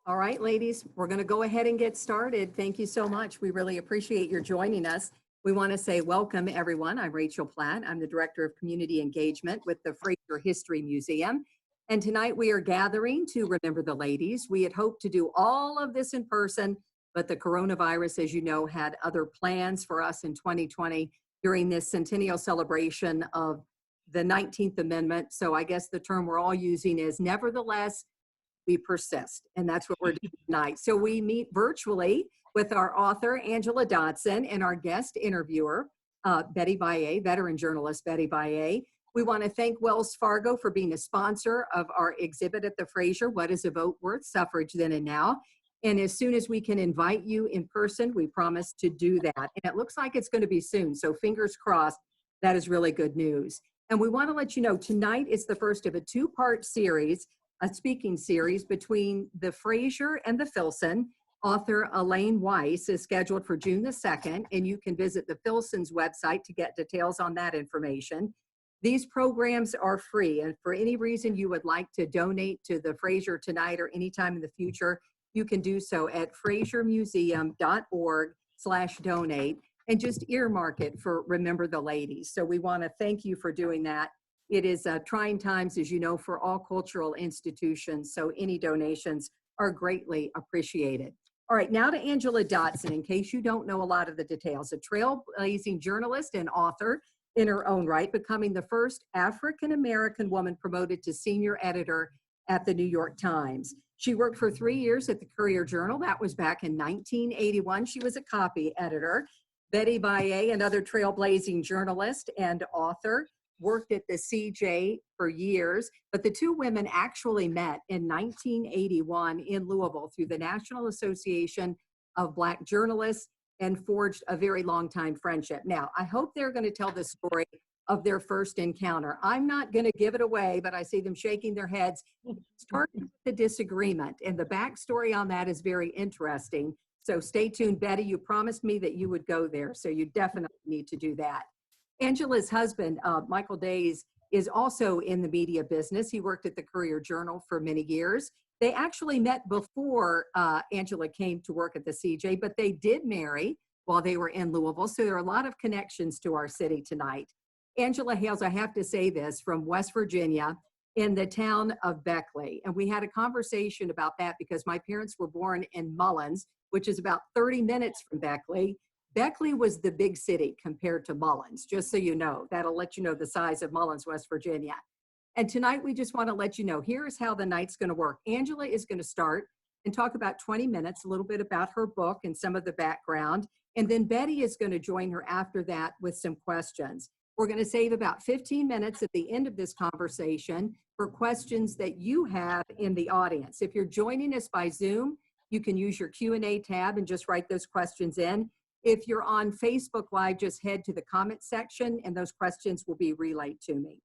All right, ladies, we're going to go ahead and get started. Thank you so much. We really appreciate your joining us. We want to say welcome, everyone. I'm Rachel Platt. I'm the Director of Community Engagement with the Frazier History Museum. And tonight we are gathering to remember the ladies. We had hoped to do all of this in person, but the coronavirus, as you know, had other plans for us in 2020 during this centennial celebration of the 19th Amendment. So I guess the term we're all using is nevertheless, we persist. And that's what we're doing tonight. So we meet virtually with our author, Angela Dodson, and our guest interviewer, Betty Baye, veteran journalist Betty Baye. We want to thank Wells Fargo for being a sponsor of our exhibit at the Frazier, What is a Vote Worth? Suffrage Then and Now. And as soon as we can invite you in person, we promise to do that. And it looks like it's going to be soon. So fingers crossed, that is really good news. And we want to let you know tonight is the first of a two-part series, a speaking series between the Frazier and the Filson. Author Elaine Weiss is scheduled for June the 2nd, and you can visit the Filson's website to get details on that information. These programs are free, and for any reason you would like to donate to the Frazier tonight or anytime in the future, you can do so at fraziermuseum.org/donate and just earmark it for Remember the Ladies. So we want to thank you for doing that. It is trying times, as you know, for all cultural institutions, so any donations are greatly appreciated. All right, now to Angela Dodson, in case you don't know a lot of the details, a trailblazing journalist and author in her own right, becoming the first African-American woman promoted to senior editor at the New York Times. She worked for 3 years at the Courier-Journal. That was back in 1981. She was a copy editor. Betty Baye, another trailblazing journalist and author, worked at the CJ for years, but the two women actually met in 1981 in Louisville through the National Association of Black Journalists and forged a very long time friendship. Now, I hope they're going to tell the story of their first encounter. I'm not going to give it away, but I see them shaking their heads. Starting with the disagreement, and the backstory on that is very interesting. So stay tuned, Betty. You promised me that you would go there, so you definitely need to do that. Angela's husband, Michael Days, is also in the media business. He worked at the Courier-Journal for many years. They actually met before Angela came to work at the CJ, but they did marry while they were in Louisville. So there are a lot of connections to our city tonight. Angela hails, I have to say this, from West Virginia in the town of Beckley. And we had a conversation about that because my parents were born in Mullins, which is about 30 minutes from Beckley. Beckley was the big city compared to Mullins, just so you know. That'll let you know the size of Mullins, West Virginia. And tonight we just want to let you know, here's how the night's going to work. Angela is going to start and talk about 20 minutes, a little bit about her book and some of the background. And then Betty is going to join her after that with some questions. We're going to save about 15 minutes at the end of this conversation for questions that you have in the audience. If you're joining us by Zoom, you can use your Q&A tab and just write those questions in. If you're on Facebook Live, just head to the comment section and those questions will be relayed to me.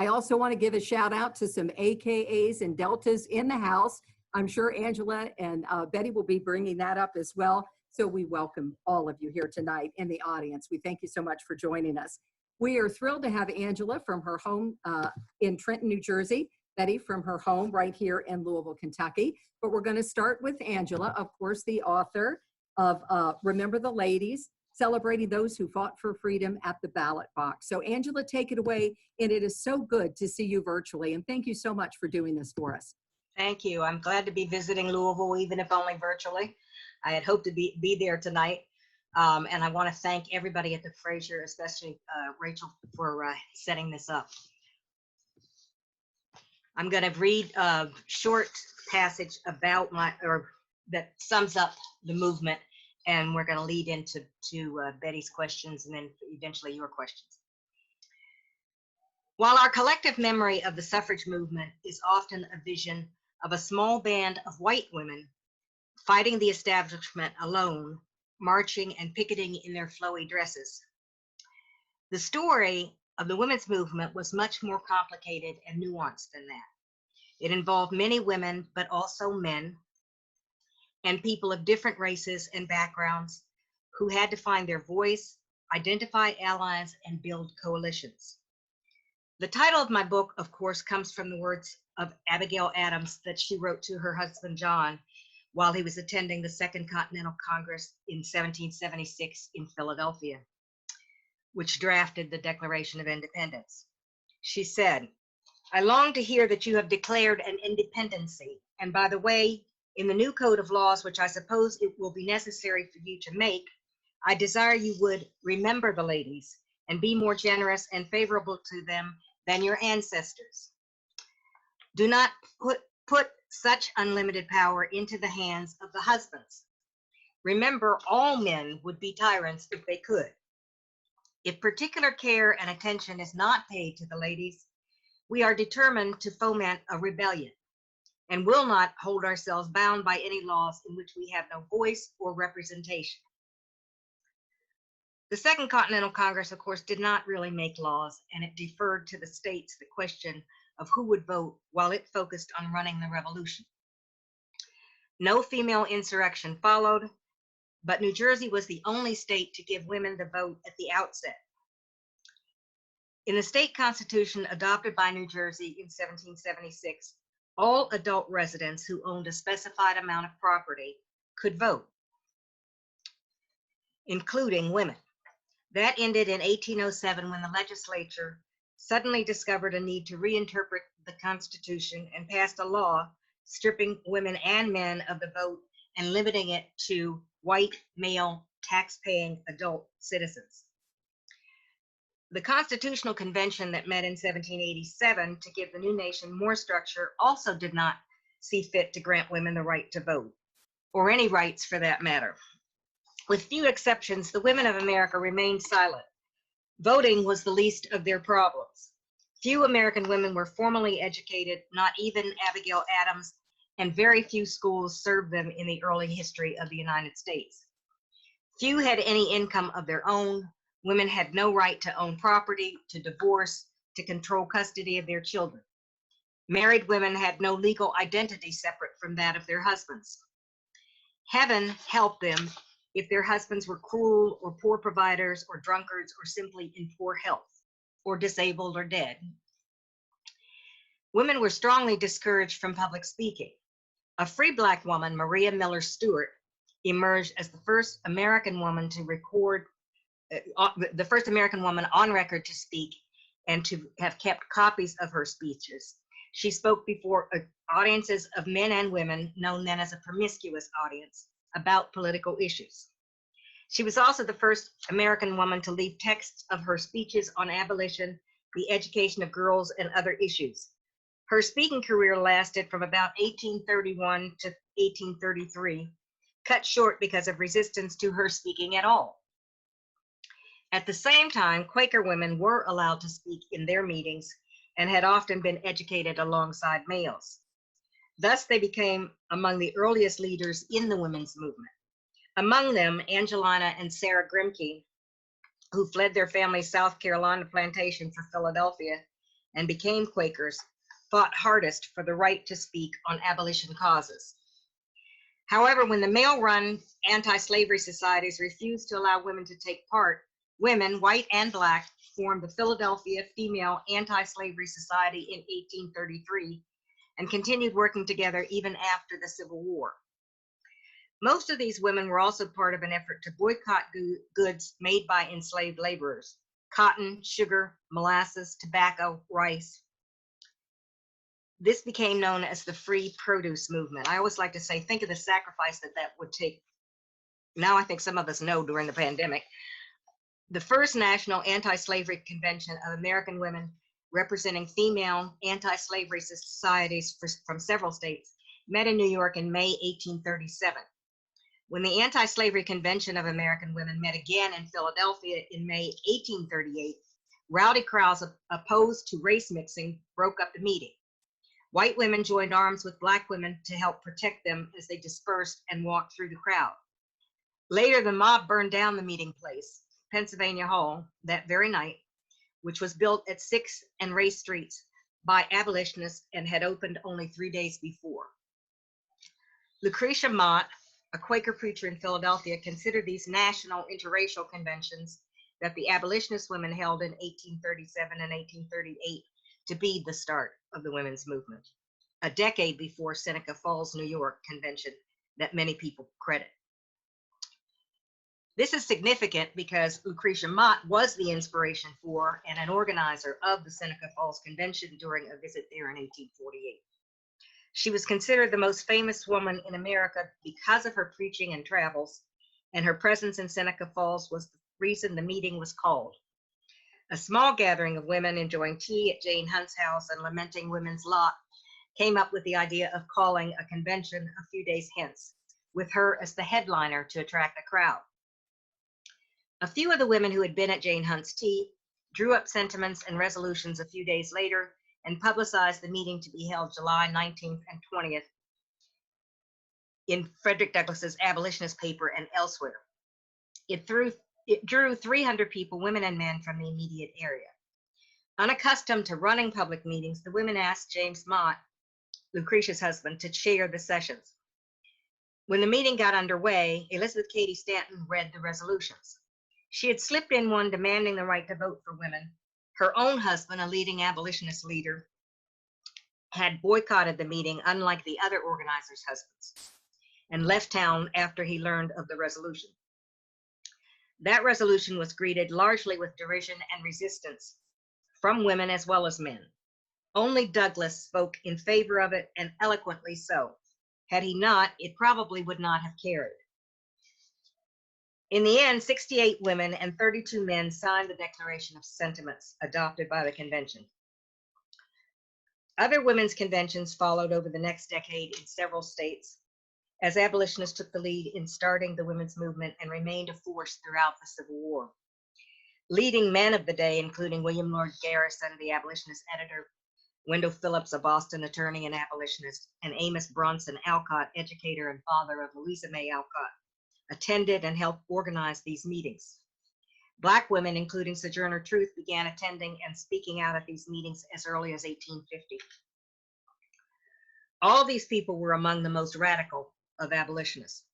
I also want to give a shout out to some AKAs and Deltas in the house. I'm sure Angela and Betty will be bringing that up as well. So we welcome all of you here tonight in the audience. We thank you so much for joining us. We are thrilled to have Angela from her home in Trenton, New Jersey, Betty from her home right here in Louisville, Kentucky. But we're going to start with Angela, of course, the author of Remember the Ladies, celebrating those who fought for freedom at the ballot box. So Angela, take it away. And it is so good to see you virtually. And thank you so much for doing this for us. Thank you. I'm glad to be visiting Louisville, even if only virtually. I had hoped to be there tonight. And I want to thank everybody at the Frazier, especially Rachel, for setting this up. I'm going to read a short passage about that sums up the movement, and we're going to lead into Betty's questions and then eventually your questions. While our collective memory of the suffrage movement is often a vision of a small band of white women fighting the establishment alone, marching and picketing in their flowy dresses, the story of the women's movement was much more complicated and nuanced than that. It involved many women, but also men, and people of different races and backgrounds who had to find their voice, identify allies, and build coalitions. The title of my book, of course, comes from the words of Abigail Adams that she wrote to her husband John while he was attending the Second Continental Congress in 1776 in Philadelphia, which drafted the Declaration of Independence. She said, "I long to hear that you have declared an independency, and by the way, in the new code of laws, which I suppose it will be necessary for you to make, I desire you would remember the ladies and be more generous and favorable to them than your ancestors. Do not put such unlimited power into the hands of the husbands. Remember, all men would be tyrants if they could. If particular care and attention is not paid to the ladies, we are determined to foment a rebellion and will not hold ourselves bound by any laws in which we have no voice or representation." The Second Continental Congress, of course, did not really make laws, and it deferred to the states the question of who would vote while it focused on running the revolution. No female insurrection followed, but New Jersey was the only state to give women the vote at the outset. In the state constitution adopted by New Jersey in 1776, all adult residents who owned a specified amount of property could vote, including women. That ended in 1807 when the legislature suddenly discovered a need to reinterpret the Constitution and passed a law stripping women and men of the vote and limiting it to white, male, tax-paying adult citizens. The Constitutional Convention that met in 1787 to give the new nation more structure also did not see fit to grant women the right to vote, or any rights for that matter. With few exceptions, the women of America remained silent. Voting was the least of their problems. Few American women were formally educated, not even Abigail Adams, and very few schools served them in the early history of the United States. Few had any income of their own. Women had no right to own property, to divorce, to control custody of their children. Married women had no legal identity separate from that of their husbands. Heaven help them if their husbands were cruel or poor providers or drunkards or simply in poor health or disabled or dead. Women were strongly discouraged from public speaking. A free Black woman, Maria Miller Stewart, emerged as the first American woman to record, the first American woman on record to speak and to have kept copies of her speeches. She spoke before audiences of men and women, known then as a promiscuous audience, about political issues. She was also the first American woman to leave texts of her speeches on abolition, the education of girls, and other issues. Her speaking career lasted from about 1831 to 1833, cut short because of resistance to her speaking at all. At the same time, Quaker women were allowed to speak in their meetings and had often been educated alongside males. Thus, they became among the earliest leaders in the women's movement. Among them, Angelina and Sarah Grimke, who fled their family's South Carolina plantation for Philadelphia and became Quakers, fought hardest for the right to speak on abolition causes. However, when the male-run anti-slavery societies refused to allow women to take part, women, white and Black, formed the Philadelphia Female Anti-Slavery Society in 1833 and continued working together even after the Civil War. Most of these women were also part of an effort to boycott goods made by enslaved laborers: cotton, sugar, molasses, tobacco, rice. This became known as the free produce movement. I always like to say, think of the sacrifice that would take. Now I think some of us know during the pandemic. The first National Anti-Slavery Convention of American women, representing female anti-slavery societies from several states, met in New York in May 1837. When the Anti-Slavery Convention of American Women met again in Philadelphia in May 1838, rowdy crowds opposed to race mixing broke up the meeting. White women joined arms with Black women to help protect them as they dispersed and walked through the crowd. Later, the mob burned down the meeting place, Pennsylvania Hall, that very night, which was built at 6th and Race Streets by abolitionists and had opened only 3 days before. Lucretia Mott, a Quaker preacher in Philadelphia, considered these national interracial conventions that the abolitionist women held in 1837 and 1838 to be the start of the women's movement. a decade before Seneca Falls, New York convention that many people credit. This is significant because Lucretia Mott was the inspiration for and an organizer of the Seneca Falls Convention during a visit there in 1848. She was considered the most famous woman in America because of her preaching and travels, and her presence in Seneca Falls was the reason the meeting was called. A small gathering of women enjoying tea at Jane Hunt's house and lamenting women's lot came up with the idea of calling a convention a few days hence, with her as the headliner to attract a crowd. A few of the women who had been at Jane Hunt's tea drew up sentiments and resolutions a few days later and publicized the meeting to be held July 19th and 20th in Frederick Douglass's abolitionist paper and elsewhere. It drew 300 people, women and men, from the immediate area. Unaccustomed to running public meetings, the women asked James Mott, Lucretia's husband, to chair the sessions. When the meeting got underway, Elizabeth Cady Stanton read the resolutions. She had slipped in one demanding the right to vote for women. Her own husband, a leading abolitionist leader, had boycotted the meeting, unlike the other organizers' husbands, and left town after he learned of the resolution. That resolution was greeted largely with derision and resistance from women as well as men. Only Douglass spoke in favor of it, and eloquently so. Had he not, it probably would not have carried. In the end, 68 women and 32 men signed the Declaration of Sentiments adopted by the convention. Other women's conventions followed over the next decade in several states, as abolitionists took the lead in starting the women's movement and remained a force throughout the Civil War. Leading men of the day, including William Lord Garrison, the abolitionist editor, Wendell Phillips, a Boston attorney and abolitionist, and Amos Bronson Alcott, educator and father of Louisa May Alcott, attended and helped organize these meetings. Black women, including Sojourner Truth, began attending and speaking out at these meetings as early as 1850. All these people were among the most radical of abolitionists.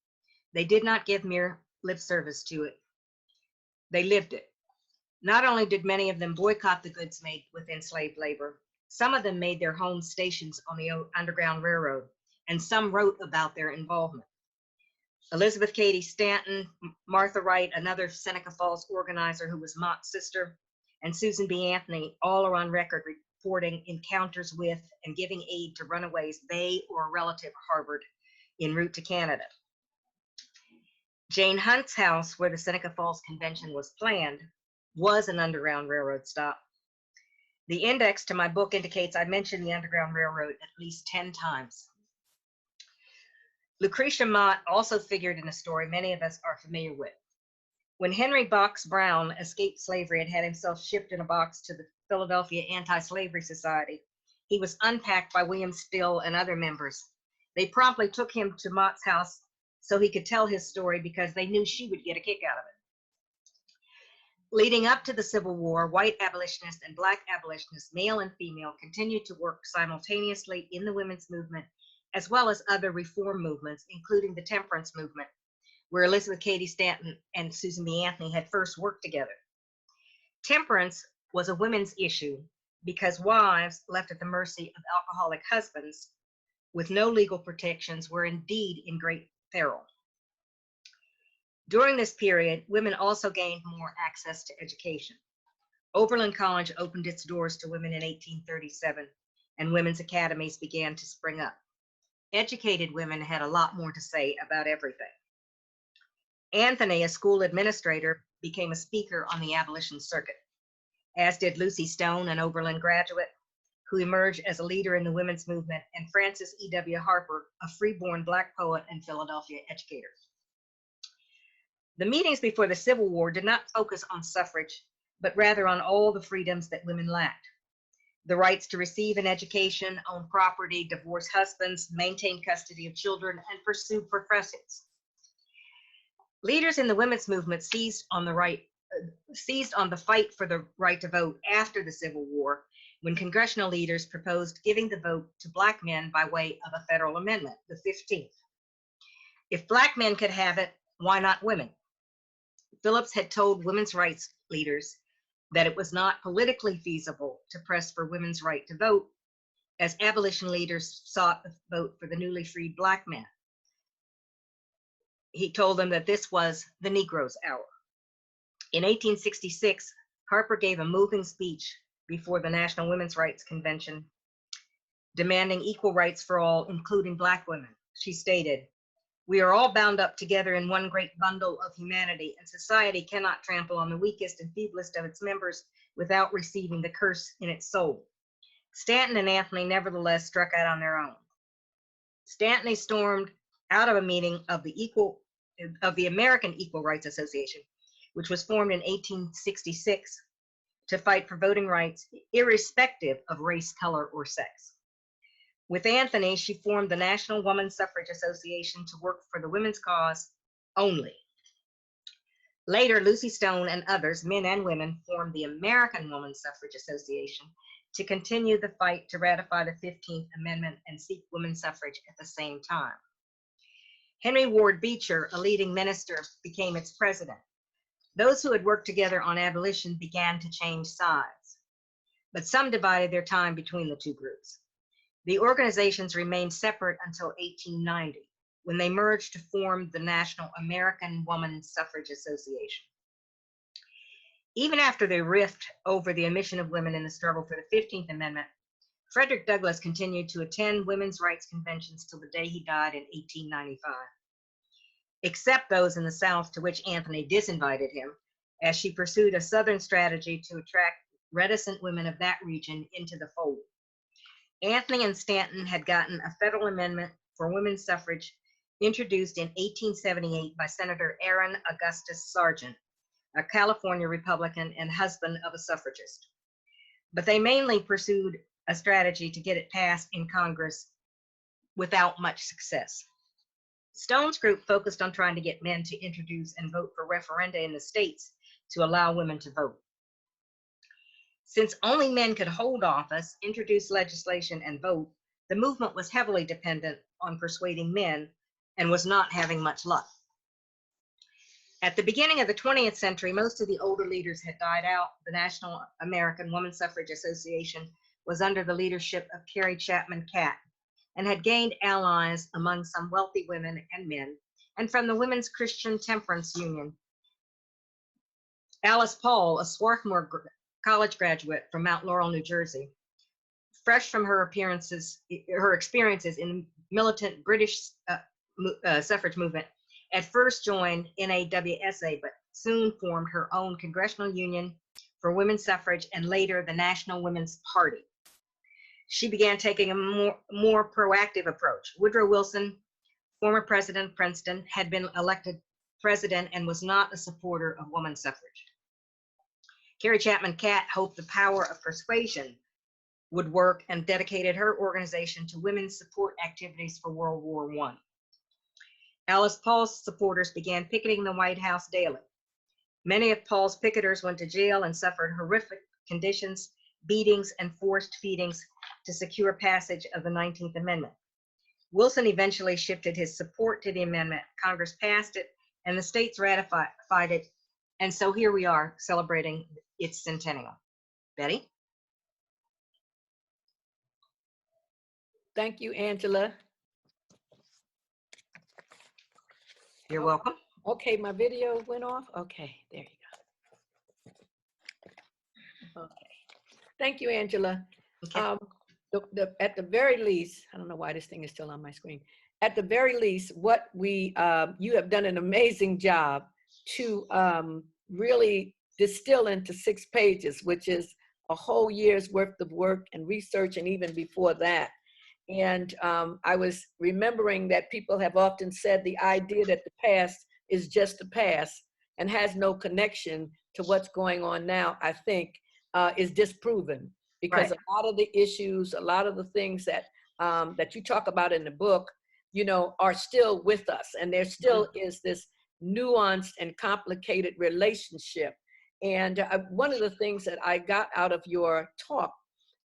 They did not give mere lip service to it. They lived it. Not only did many of them boycott the goods made with enslaved labor, some of them made their home stations on the Underground Railroad, and some wrote about their involvement. Elizabeth Cady Stanton, Martha Wright, another Seneca Falls organizer who was Mott's sister, and Susan B. Anthony, all are on record reporting encounters with and giving aid to runaways they or a relative harbored en route to Canada. Jane Hunt's house, where the Seneca Falls Convention was planned, was an Underground Railroad stop. The index to my book indicates I mentioned the Underground Railroad at least 10 times. Lucretia Mott also figured in a story many of us are familiar with. When Henry Box Brown escaped slavery and had himself shipped in a box to the Philadelphia Anti-Slavery Society, he was unpacked by William Still and other members. They promptly took him to Mott's house so he could tell his story because they knew she would get a kick out of it. Leading up to the Civil War, white abolitionists and black abolitionists, male and female, continued to work simultaneously in the women's movement, as well as other reform movements, including the temperance movement, where Elizabeth Cady Stanton and Susan B. Anthony had first worked together. Temperance was a women's issue because wives left at the mercy of alcoholic husbands with no legal protections were indeed in great peril. During this period, women also gained more access to education. Oberlin College opened its doors to women in 1837, and women's academies began to spring up. Educated women had a lot more to say about everything. Anthony, a school administrator, became a speaker on the abolition circuit, as did Lucy Stone, an Oberlin graduate, who emerged as a leader in the women's movement, and Frances E.W. Harper, a freeborn Black poet and Philadelphia educator. The meetings before the Civil War did not focus on suffrage, but rather on all the freedoms that women lacked. The rights to receive an education, own property, divorce husbands, maintain custody of children, and pursue professions. Leaders in the women's movement seized on the fight for the right to vote after the Civil War, when congressional leaders proposed giving the vote to Black men by way of a federal amendment, the 15th. If Black men could have it, why not women? Phillips had told women's rights leaders that it was not politically feasible to press for women's right to vote as abolition leaders sought a vote for the newly freed Black men. He told them that this was the Negro's hour. In 1866, Harper gave a moving speech before the National Women's Rights Convention, demanding equal rights for all, including Black women. She stated, "We are all bound up together in one great bundle of humanity, and society cannot trample on the weakest and feeblest of its members without receiving the curse in its soul." Stanton and Anthony nevertheless struck out on their own. Stanton stormed out of a meeting of the American Equal Rights Association, which was formed in 1866 to fight for voting rights irrespective of race, color, or sex. With Anthony, she formed the National Woman Suffrage Association to work for the women's cause only. Later, Lucy Stone and others, men and women, formed the American Woman Suffrage Association to continue the fight to ratify the 15th Amendment and seek women's suffrage at the same time. Henry Ward Beecher, a leading minister, became its president. Those who had worked together on abolition began to change sides, but some divided their time between the two groups. The organizations remained separate until 1890, when they merged to form the National American Woman Suffrage Association. Even after the rift over the admission of women in the struggle for the 15th Amendment, Frederick Douglass continued to attend women's rights conventions till the day he died in 1895, except those in the South, to which Anthony disinvited him, as she pursued a Southern strategy to attract reticent women of that region into the fold. Anthony and Stanton had gotten a federal amendment for women's suffrage introduced in 1878 by Senator Aaron Augustus Sargent, a California Republican and husband of a suffragist. But they mainly pursued a strategy to get it passed in Congress without much success. Stone's group focused on trying to get men to introduce and vote for referenda in the states to allow women to vote. Since only men could hold office, introduce legislation, and vote, the movement was heavily dependent on persuading men and was not having much luck. At the beginning of the 20th century, most of the older leaders had died out. The National American Woman Suffrage Association was under the leadership of Carrie Chapman Catt and had gained allies among some wealthy women and men, and from the Women's Christian Temperance Union. Alice Paul, a Swarthmore College graduate from Mount Laurel, New Jersey, fresh from her experiences in militant British suffrage movement, at first joined NAWSA, but soon formed her own congressional union for women's suffrage and later the National Women's Party. She began taking a more proactive approach. Woodrow Wilson, former president of Princeton, had been elected president and was not a supporter of women's suffrage. Carrie Chapman Catt hoped the power of persuasion would work and dedicated her organization to women's support activities for World War I. Alice Paul's supporters began picketing the White House daily. Many of Paul's picketers went to jail and suffered horrific conditions, beatings, and forced feedings to secure passage of the 19th Amendment. Wilson eventually shifted his support to the amendment. Congress passed it, and the states ratified it. And so here we are celebrating its centennial. Betty? Thank you, Angela. You're welcome. Okay, my video went off. Okay, there you go. Okay, thank you, Angela. Okay. At the very least, I don't know why this thing is still on my screen. At the very least, what you have done an amazing job to really distill into 6 pages, which is a whole year's worth of work and research, and even before that. And I was remembering that people have often said the idea that the past is just the past and has no connection to what's going on now, I think, is disproven. Because Right. a lot of the issues, a lot of the things that that you talk about in the book, you know, are still with us. And there still is this nuanced and complicated relationship. And one of the things that I got out of your talk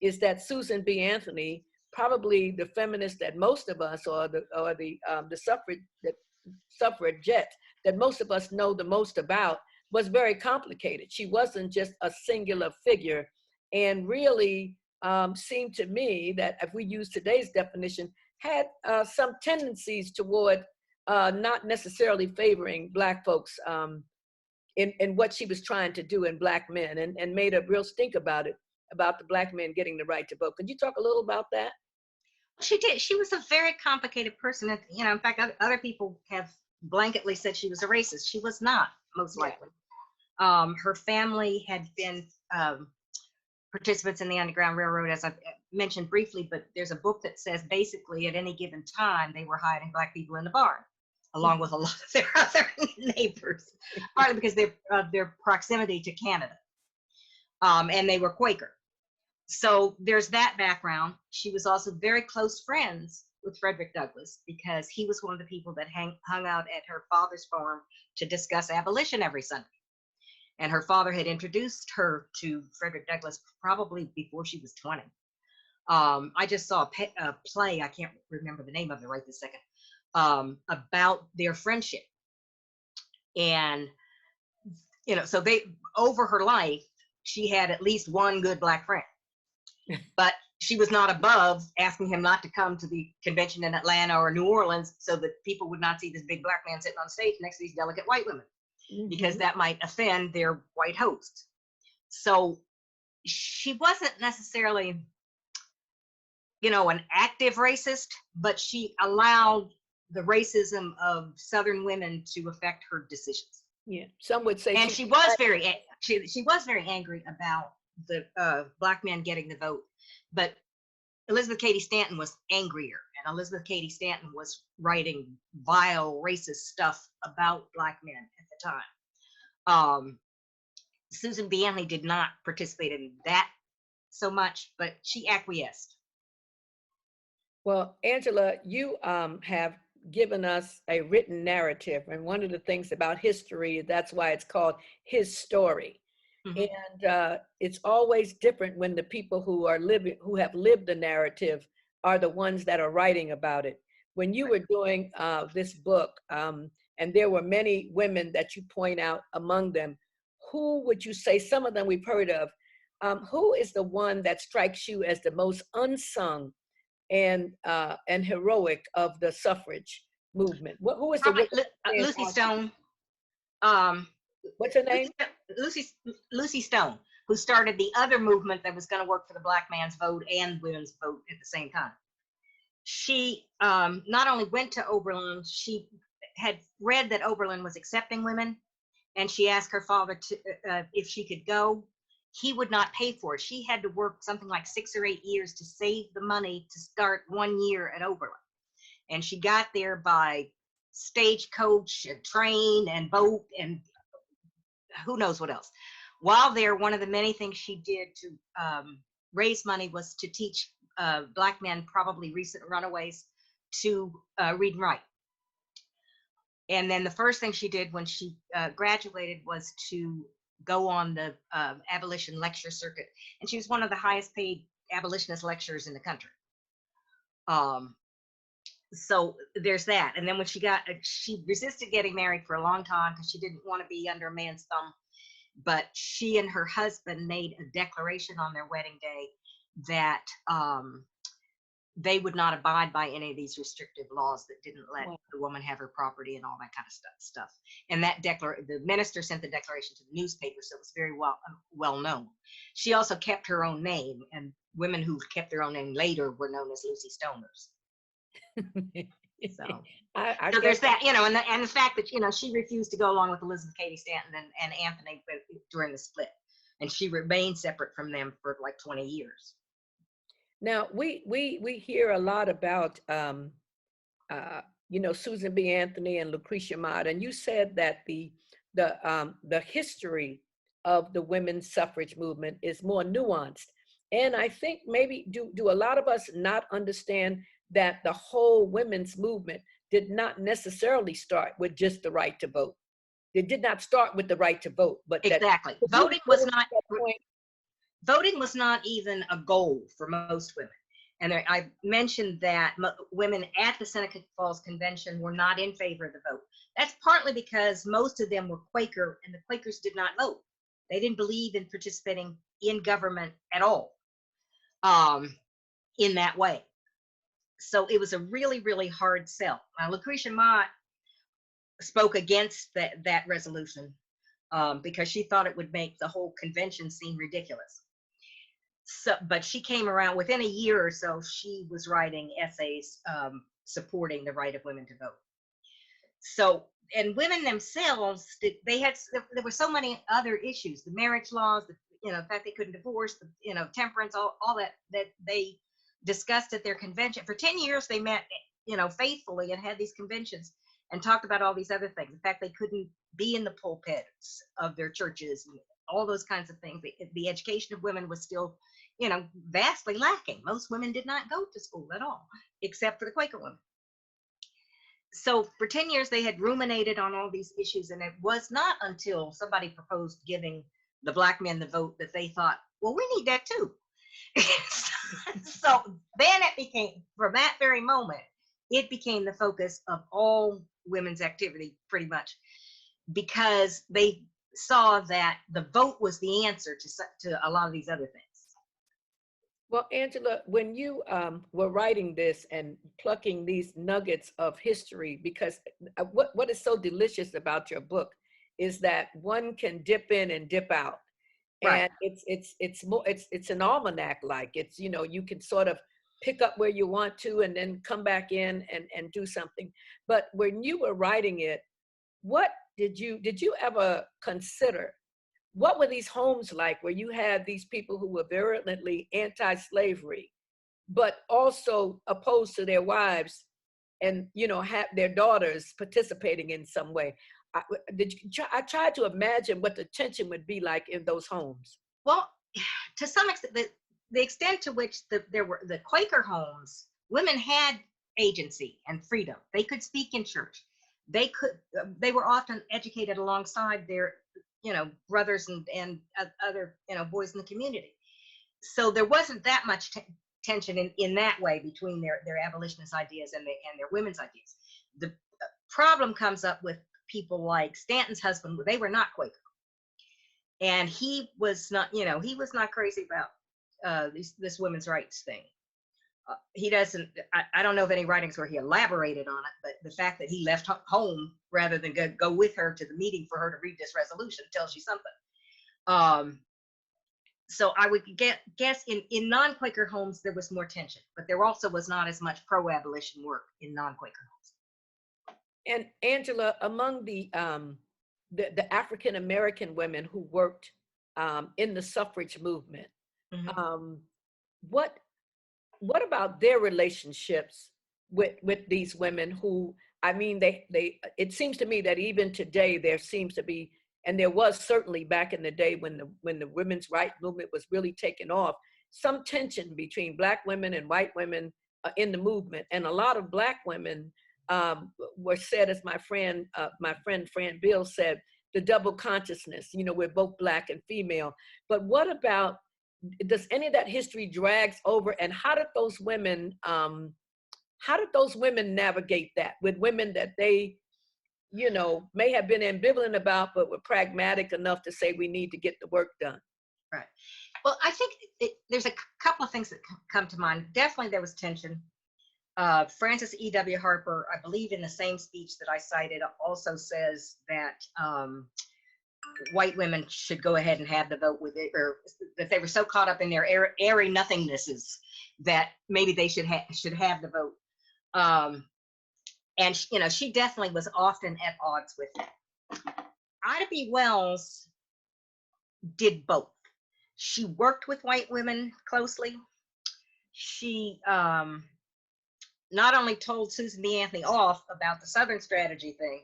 is that Susan B. Anthony, probably the feminist that most of us, or the suffragette that most of us know the most about, was very complicated. She wasn't just a singular figure. And really, seemed to me that if we use today's definition, had some tendencies toward not necessarily favoring Black folks in what she was trying to do in Black men, and made a real stink about it, about the Black men getting the right to vote. Could you talk a little about that? She did. She was a very complicated person. And, in fact, other people have blanketly said she was a racist. She was not, most likely. Her family had been participants in the Underground Railroad, as I mentioned briefly, but there's a book that says basically at any given time they were hiding Black people in the barn, along with a lot of their other neighbors, partly because of their proximity to Canada. And they were Quaker. So there's that background. She was also very close friends with Frederick Douglass, because he was one of the people that hung out at her father's farm to discuss abolition every Sunday. And her father had introduced her to Frederick Douglass probably before she was 20. I just saw a play, I can't remember the name of it right this second, about their friendship. And, so over her life, she had at least one good Black friend. But she was not above asking him not to come to the convention in Atlanta or New Orleans so that people would not see this big Black man sitting on stage next to these delicate white women, because that might offend their white host. So she wasn't necessarily, an active racist, but she allowed the racism of Southern women to affect her decisions. Yeah, some would say. And she was very angry about the Black men getting the vote, but Elizabeth Cady Stanton was angrier, and Elizabeth Cady Stanton was writing vile racist stuff about Black men at the time. Susan B. Anthony did not participate in that so much, but she acquiesced. Well, Angela, you have given us a written narrative, and one of the things about history, that's why it's called his story. And it's always different when the people who have lived the narrative are the ones that are writing about it. When you were doing this book, and there were many women that you point out among them, who would you say, some of them we've heard of, who is the one that strikes you as the most unsung and heroic of the suffrage movement? Who is Lucy Stone. What's her name? Lucy Stone, who started the other movement that was going to work for the Black man's vote and women's vote at the same time. She not only went to Oberlin, she had read that Oberlin was accepting women, and she asked her father if she could go. He would not pay for it. She had to work something like 6 or 8 years to save the money to start 1 year at Oberlin. And she got there by stagecoach and train and boat and who knows what else. While there, one of the many things she did to raise money was to teach Black men, probably recent runaways, to read and write. And then the first thing she did when she graduated was to go on the abolition lecture circuit. And she was one of the highest paid abolitionist lecturers in the country. So there's that. And then when she resisted getting married for a long time because she didn't want to be under a man's thumb. But she and her husband made a declaration on their wedding day that they would not abide by any of these restrictive laws that didn't let the woman have her property and all that kind of stuff. And that the minister sent the declaration to the newspaper, so it was very well known. She also kept her own name, and women who kept their own name later were known as Lucy Stoners. So there's that, and the fact that she refused to go along with Elizabeth Cady Stanton and Anthony during the split, and she remained separate from them for like 20 years. Now we hear a lot about Susan B. Anthony and Lucretia Mott, and you said that the history of the women's suffrage movement is more nuanced, and I think maybe do a lot of us not understand that the whole women's movement did not necessarily start with just the right to vote. It did not start with the right to vote, but exactly. Voting was not even a goal for most women. And I mentioned that women at the Seneca Falls Convention were not in favor of the vote. That's partly because most of them were Quaker, and the Quakers did not vote. They didn't believe in participating in government at all. um, in that way. So it was a really, really hard sell. Now, Lucretia Mott spoke against that resolution because she thought it would make the whole convention seem ridiculous. So, but she came around within a year or so. She was writing essays supporting the right of women to vote. So, and women themselves, there were so many other issues: the marriage laws, the fact they couldn't divorce, the temperance, all that they discussed at their convention. For 10 years, they met, faithfully and had these conventions and talked about all these other things. The fact they couldn't be in the pulpits of their churches, and all those kinds of things. The education of women was still, vastly lacking. Most women did not go to school at all, except for the Quaker women. So for 10 years, they had ruminated on all these issues, and it was not until somebody proposed giving the Black men the vote that they thought, well, we need that too. So then it became, from that very moment, it became the focus of all women's activity, pretty much, because they saw that the vote was the answer to a lot of these other things. Well, Angela, when you were writing this and plucking these nuggets of history, because what is so delicious about your book is that one can dip in and dip out. Right. And it's an almanac, like it's, you can sort of pick up where you want to and then come back in and do something. But when you were writing it, what did you ever consider? What were these homes like where you had these people who were virulently anti-slavery, but also opposed to their wives and, have their daughters participating in some way? I tried to imagine what the tension would be like in those homes. Well, to some extent, the extent to which there were the Quaker homes, women had agency and freedom. They could speak in church. They were often educated alongside their, brothers and other, boys in the community. So there wasn't that much tension in that way between their abolitionist ideas and their women's ideas. The problem comes up with people like Stanton's husband. They were not Quaker, and he was not crazy about this women's rights thing. He doesn't. I don't know of any writings where he elaborated on it, but the fact that he left home rather than go with her to the meeting for her to read this resolution tells you something. So I would guess in non-Quaker homes there was more tension, but there also was not as much pro-abolition work in non-Quaker homes. And Angela, among the African American women who worked in the suffrage movement, Mm-hmm. what about their relationships with these women who, I mean, it seems to me that even today there seems to be, and there was certainly back in the day when the women's rights movement was really taking off, some tension between Black women and white women in the movement. And a lot of Black women were said, as my friend Fran Bill said, the double consciousness, we're both Black and female. But what about, does any of that history drags over, and how did those women navigate that with women that they, may have been ambivalent about, but were pragmatic enough to say we need to get the work done? Right. Well, I think there's a couple of things that come to mind. Definitely there was tension. Frances E.W. Harper, I believe in the same speech that I cited, also says that white women should go ahead and have the vote with it, or that they were so caught up in their airy nothingnesses that maybe they should have the vote. And she definitely was often at odds with it. Ida B. Wells did both. She worked with white women closely. She not only told Susan B. Anthony off about the Southern strategy thing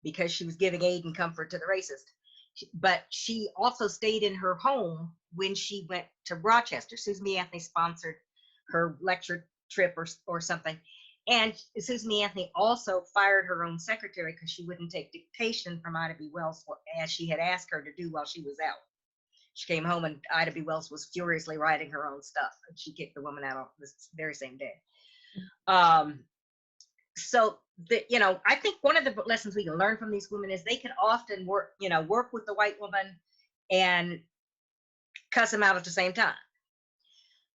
because she was giving aid and comfort to the racist, but she also stayed in her home when she went to Rochester. Susan B. Anthony sponsored her lecture trip or something. And Susan B. Anthony also fired her own secretary because she wouldn't take dictation from Ida B. Wells as she had asked her to do while she was out. She came home and Ida B. Wells was furiously writing her own stuff, and she kicked the woman out this very same day. So I think one of the lessons we can learn from these women is they can often work with the white woman and cuss them out at the same time.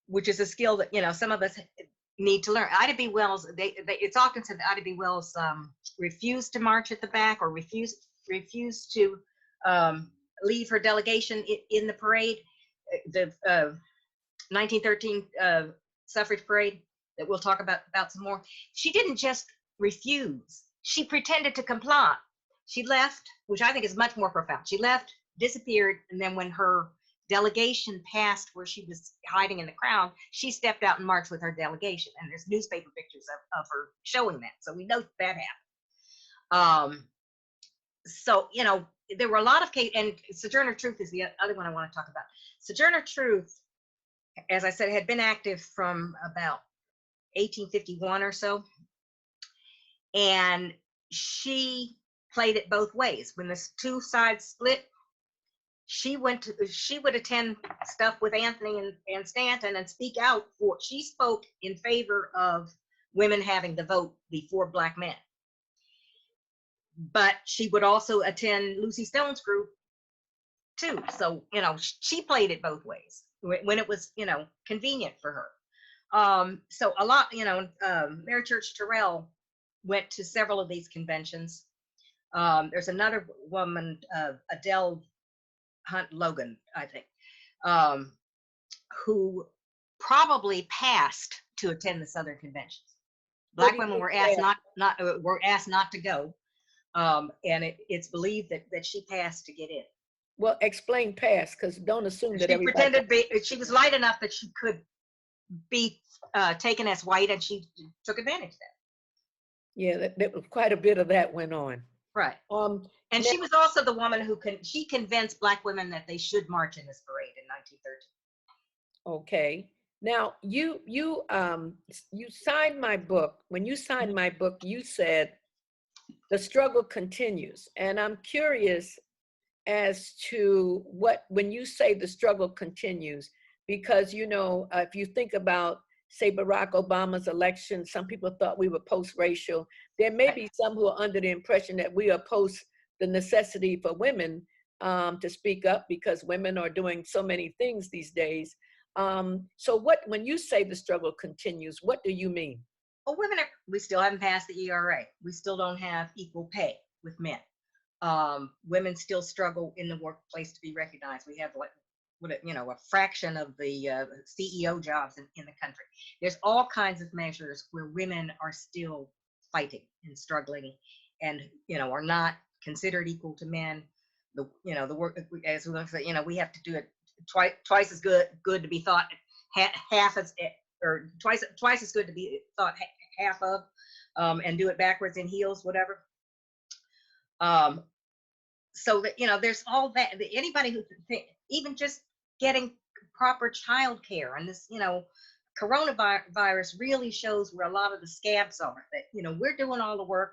which is a skill that, some of us need to learn. Ida B. Wells, it's often said that Ida B. Wells refused to march at the back, or refused to leave her delegation in the parade, the 1913 suffrage parade that we'll talk about some more. She didn't just refuse. She pretended to comply. She left, which I think is much more profound. She left, disappeared, and then when her delegation passed where she was hiding in the crowd, she stepped out and marched with her delegation. And there's newspaper pictures of her showing that. So we know that happened. So, there were a lot of cases, and Sojourner Truth is the other one I want to talk about. Sojourner Truth, as I said, had been active from about 1851 or so. And she played it both ways. When the two sides split, she would attend stuff with Anthony and Stanton and speak out for, she spoke in favor of women having the vote before black men. But she would also attend Lucy Stone's group too. So, she played it both ways when it was, convenient for her. So a lot, Mary Church Terrell went to several of these conventions. There's another woman, Adele Hunt Logan, I think, who probably passed to attend the Southern conventions. Black women were asked not to go, and it's believed that she passed to get in. Well, explain pass, because don't assume that she pretended she was light enough that she could be taken as white, and she took advantage of that. Yeah, that was quite a bit of that went on. Right. And she was also the woman who she convinced black women that they should march in this parade in 1913. Okay. Now you signed my book. When you signed my book, you said the struggle continues, and I'm curious as to when you say the struggle continues, because if you think about, say, Barack Obama's election, some people thought we were post-racial. There may be some who are under the impression that we are post the necessity for women to speak up, because women are doing so many things these days. So when you say the struggle continues, what do you mean? Well, we still haven't passed the ERA. We still don't have equal pay with men. Women still struggle in the workplace to be recognized. We have a fraction of the CEO jobs in the country. There's all kinds of measures where women are still fighting and struggling, and are not considered equal to men. The work, as we say, we have to do it twice as good to be thought half as, or twice as good to be thought half of, and do it backwards in heels, whatever. So that there's all that. Anybody who even just getting proper child care, and this coronavirus really shows where a lot of the scabs are. That we're doing all the work,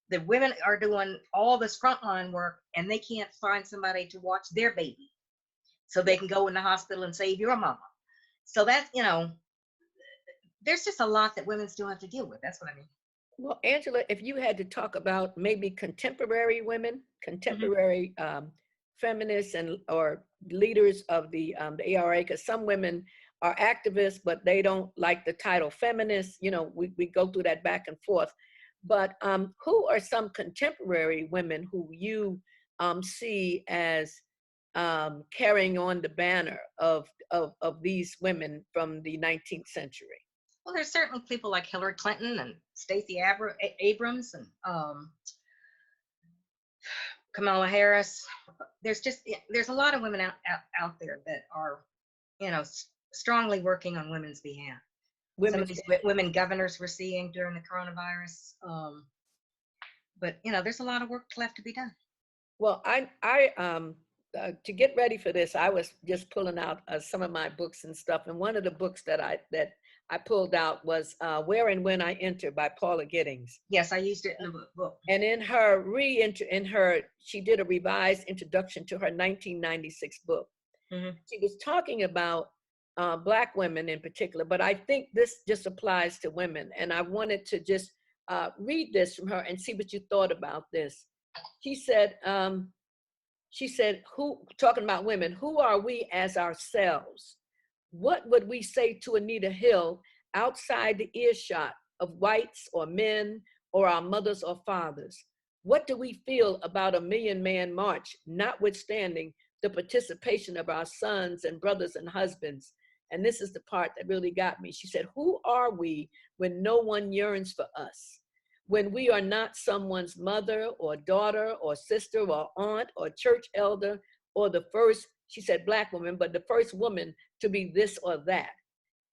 the women are doing all this frontline work, and they can't find somebody to watch their baby, so they can go in the hospital and save your mama. So that's there's just a lot that women still have to deal with. That's what I mean. Well, Angela, if you had to talk about maybe contemporary women, contemporary feminists or leaders of the ARA, because some women are activists, but they don't like the title feminist. We go through that back and forth. But who are some contemporary women who you see as carrying on the banner of these women from the 19th century? Well, there's certainly people like Hillary Clinton and Stacey Abrams and Kamala Harris. There's a lot of women out there that are, strongly working on women's behalf. Some of these women governors we're seeing during the coronavirus. But there's a lot of work left to be done. Well, I to get ready for this, I was just pulling out some of my books and stuff, and one of the books that I pulled out was Where and When I Enter by Paula Giddings. Yes, I used it in the book. And in her she did a revised introduction to her 1996 book. Mm-hmm. She was talking about Black women in particular, but I think this just applies to women. And I wanted to just read this from her and see what you thought about this. She said, talking about women, who are we as ourselves? what would we say to Anita Hill outside the earshot of whites or men or our mothers or fathers? What do we feel about a million-man march, notwithstanding the participation of our sons and brothers and husbands? And this is the part that really got me. She said, who are we when no one yearns for us? When we are not someone's mother or daughter or sister or aunt or church elder or the first, she said Black woman, but the first woman to be this or that.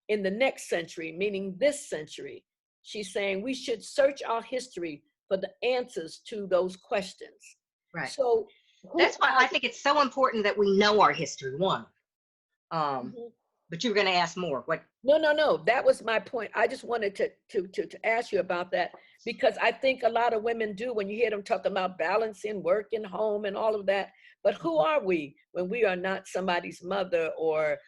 In the next century, meaning this century, she's saying we should search our history for the answers to those questions. Right. So that's why I think it's so important that we know our history, one. But you were going to ask more. What? No. That was my point. I just wanted to ask you about that, because I think a lot of women do when you hear them talk about balancing work and home and all of that. But who are we when we are not somebody's mother or,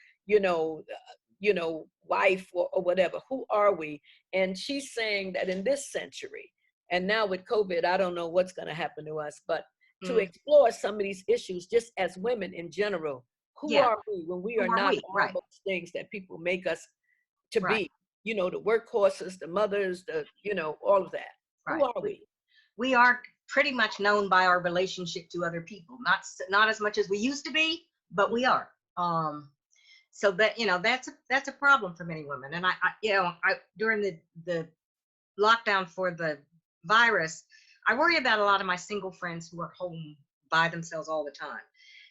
wife or whatever? Who are we? And she's saying that in this century, and now with COVID, I don't know what's going to happen to us, but to explore some of these issues just as women in general. Who are we when we are not all those things that people make us to be? The workhorses, the mothers, all of that. Who are we? We are pretty much known by our relationship to other people. Not as much as we used to be, but we are. So that that's a problem for many women. And I during the lockdown for the virus, I worry about a lot of my single friends who are home by themselves all the time.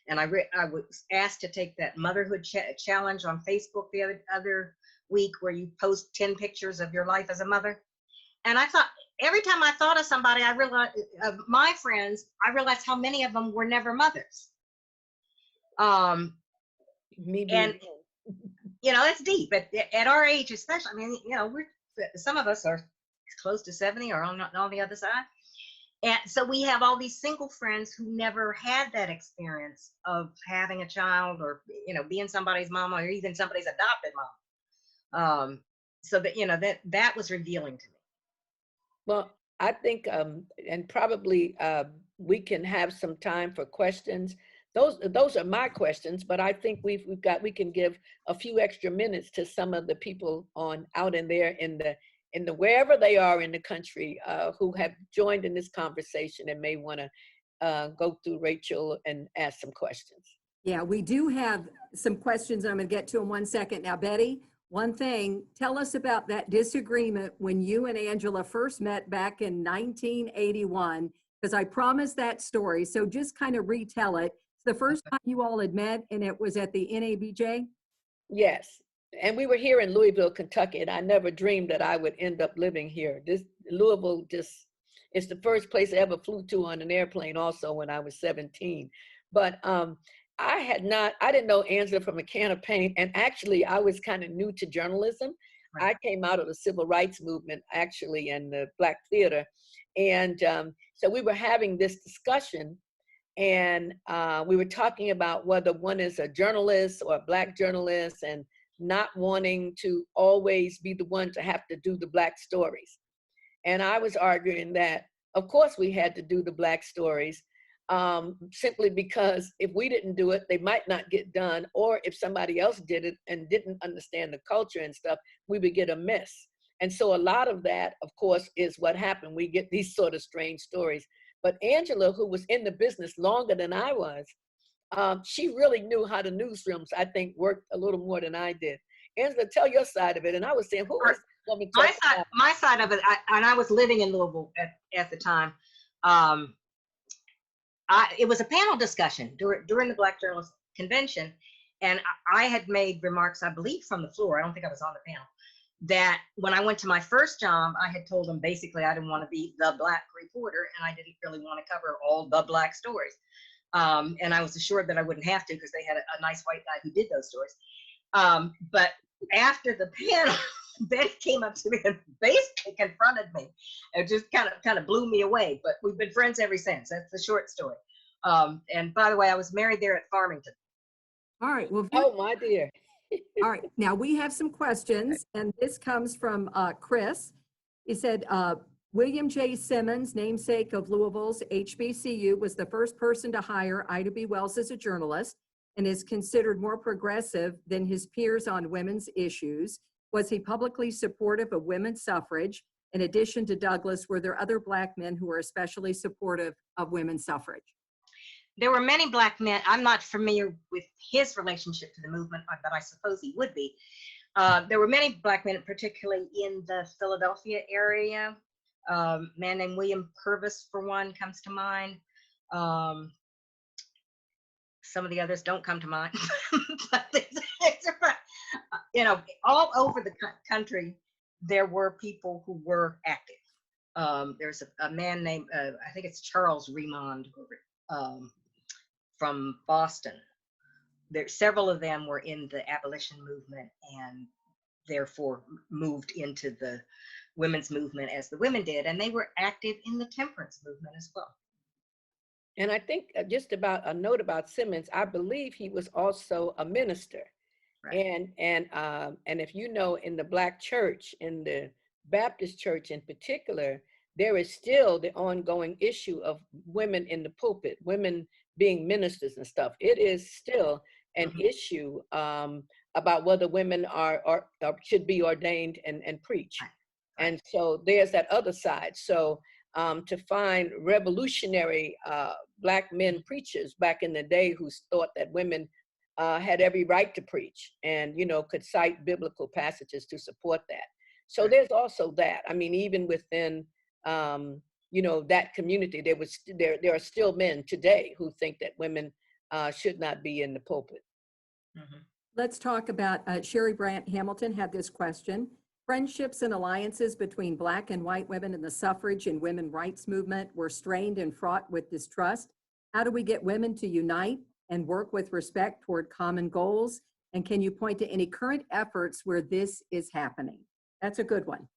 And I was asked to take that motherhood challenge on Facebook the other week, where you post 10 pictures of your life as a mother. And I thought, every time I thought of somebody, I realized of my friends, I realized how many of them were never mothers. Maybe. And it's deep at our age, especially. I mean, some of us are close to 70 or on the other side. And so we have all these single friends who never had that experience of having a child or, being somebody's mama or even somebody's adopted mom. So that, that was revealing to me. Well, I think, and probably we can have some time for questions. Those are my questions, but I think we can give a few extra minutes to some of the people out in there in the wherever they are in the country who have joined in this conversation and may want to go through Rachel and ask some questions. Yeah, we do have some questions. I'm going to get to in 1 second. Now, Betty, one thing, tell us about that disagreement when you and Angela first met back in 1981, because I promised that story. So just kind of retell it. It's the first time you all had met, and it was at the NABJ? Yes. And we were here in Louisville, Kentucky, and I never dreamed that I would end up living here. Louisville it's the first place I ever flew to on an airplane also when I was 17. But I didn't know Angela from a can of paint. And actually, I was kind of new to journalism. Right. I came out of the civil rights movement, actually, and the Black theater. And so we were having this discussion, and we were talking about whether one is a journalist or a Black journalist, and not wanting to always be the one to have to do the Black stories. And I was arguing that, of course, we had to do the Black stories, simply because if we didn't do it, they might not get done, or if somebody else did it and didn't understand the culture and stuff, we would get a miss. And so a lot of that, of course, is what happened. We get these sort of strange stories. But Angela, who was in the business longer than I was, she really knew how the newsrooms, I think, worked a little more than I did. Angela, tell your side of it. And I was saying, who was this woman talking about? My side of it, and I was living in Louisville at the time. It was a panel discussion during the Black Journalist Convention. And I had made remarks, I believe, from the floor. I don't think I was on the panel. That when I went to my first job, I had told them basically I didn't want to be the Black reporter, and I didn't really want to cover all the Black stories. And I was assured that I wouldn't have to because they had a nice white guy who did those stories. But after the panel, Betty came up to me and basically confronted me. It just kind of blew me away. But we've been friends ever since. That's the short story. And by the way, I was married there at Farmington. All right. Well. Oh, my dear. All right. Now we have some questions, and this comes from Chris. He said, William J. Simmons, namesake of Louisville's HBCU, was the first person to hire Ida B. Wells as a journalist. and is considered more progressive than his peers on women's issues? Was he publicly supportive of women's suffrage? In addition to Douglass, were there other Black men who were especially supportive of women's suffrage? There were many Black men. I'm not familiar with his relationship to the movement, but I suppose he would be. There were many Black men, particularly in the Philadelphia area. A man named William Purvis, for one, comes to mind. Some of the others don't come to mind. But you know, all over the country, there were people who were active. There's a man named, I think it's Charles Remond, from Boston. Several of them were in the abolition movement and therefore moved into the women's movement as the women did, and they were active in the temperance movement as well. And I think just about a note about Simmons, I believe he was also a minister. Right. And if you know, in the Black church, in the Baptist church in particular, there is still the ongoing issue of women in the pulpit, women being ministers and stuff. It is still an issue about whether women are should be ordained and preach. Right. And so there's that other side. So to find revolutionary Black men preachers back in the day who thought that women had every right to preach and, you know, could cite biblical passages to support that. So there's also that. I mean, even within, you know, that community, there are still men today who think that women should not be in the pulpit. Mm-hmm. Let's talk about, Sherry Brandt Hamilton had this question. Friendships and alliances between Black and white women in the suffrage and women's rights movement were strained and fraught with distrust. How do we get women to unite and work with respect toward common goals? And can you point to any current efforts where this is happening? That's a good one.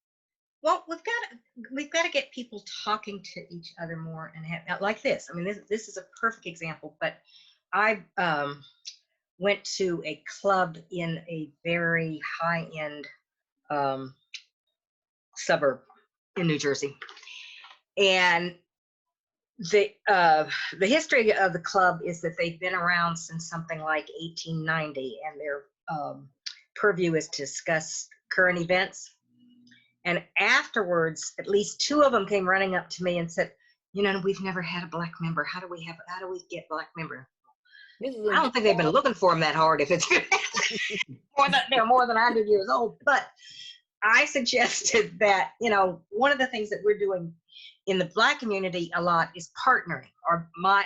Well, we've got to get people talking to each other more and have, like this. I mean, this is a perfect example. But I went to a club in a very high-end suburb in New Jersey, and the history of the club is that they've been around since something like 1890, and their purview is to discuss current events. And afterwards, at least two of them came running up to me and said, "You know, we've never had a Black member. How do we get Black member?" I don't think they've been looking for them that hard if it's they're more than 100 years old. But I suggested that, you know, one of the things that we're doing in the Black community a lot is partnering. Or my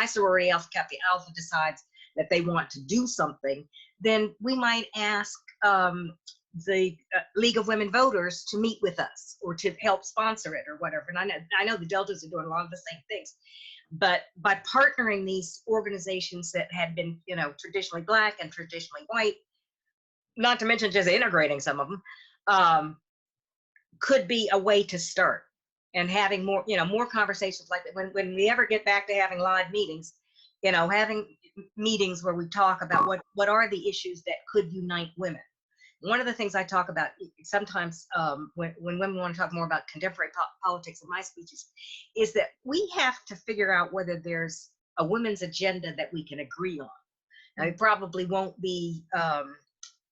sorority, Alpha Kappa Alpha, decides that they want to do something, then we might ask the League of Women Voters to meet with us or to help sponsor it or whatever. And I know the Deltas are doing a lot of the same things. But by partnering these organizations that had been, you know, traditionally Black and traditionally white, not to mention just integrating some of them, could be a way to start. And having more, you know, more conversations like that. When we ever get back to having live meetings, you know, having meetings where we talk about what are the issues that could unite women. One of the things I talk about sometimes when women want to talk more about contemporary politics in my speeches is that we have to figure out whether there's a women's agenda that we can agree on. Now, it probably won't be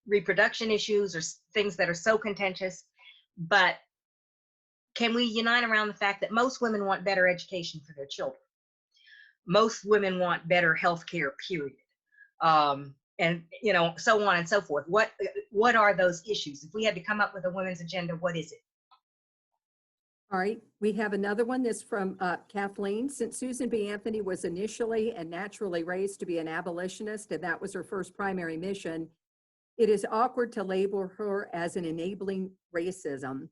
reproduction issues or things that are so contentious, but can we unite around the fact that most women want better education for their children? Most women want better health care, period. And, you know, so on and so forth. What are those issues? If we had to come up with a women's agenda, what is it? All right, we have another one. This from Kathleen. Since Susan B. Anthony was initially and naturally raised to be an abolitionist, and that was her first primary mission, it is awkward to label her as an enabling racism.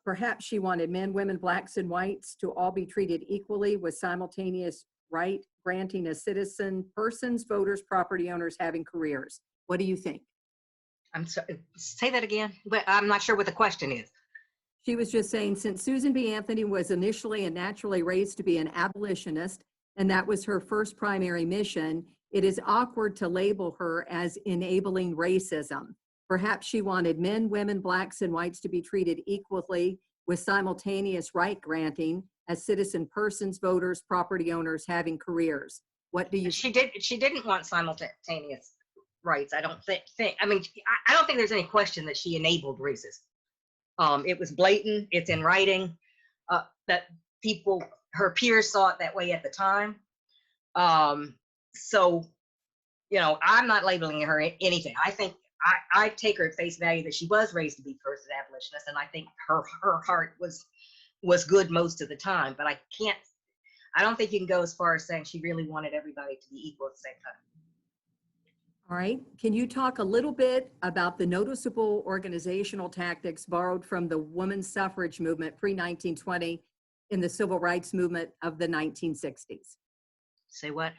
Perhaps she wanted men, women, Blacks, and whites to all be treated equally with simultaneous right granting as citizen persons, voters, property owners, having careers. What do you think? I'm sorry, say that again, but I'm not sure what the question is. She was just saying, since Susan B. Anthony was initially and naturally raised to be an abolitionist, and that was her first primary mission, it is awkward to label her as enabling racism. Perhaps she wanted men, women, Blacks, and whites to be treated equally with simultaneous right granting as citizen persons, voters, property owners, having careers. What do you? She didn't want simultaneous rights. I don't think. I mean, I don't think there's any question that she enabled racism. It was blatant. It's in writing. That her peers saw it that way at the time. So, I'm not labeling her anything. I think I take her at face value that she was raised to be first an abolitionist, and I think her heart was good most of the time. But I don't think you can go as far as saying she really wanted everybody to be equal at the same time. All right. Can you talk a little bit about the noticeable organizational tactics borrowed from the women's suffrage movement pre-1920 in the civil rights movement of the 1960s? Say what?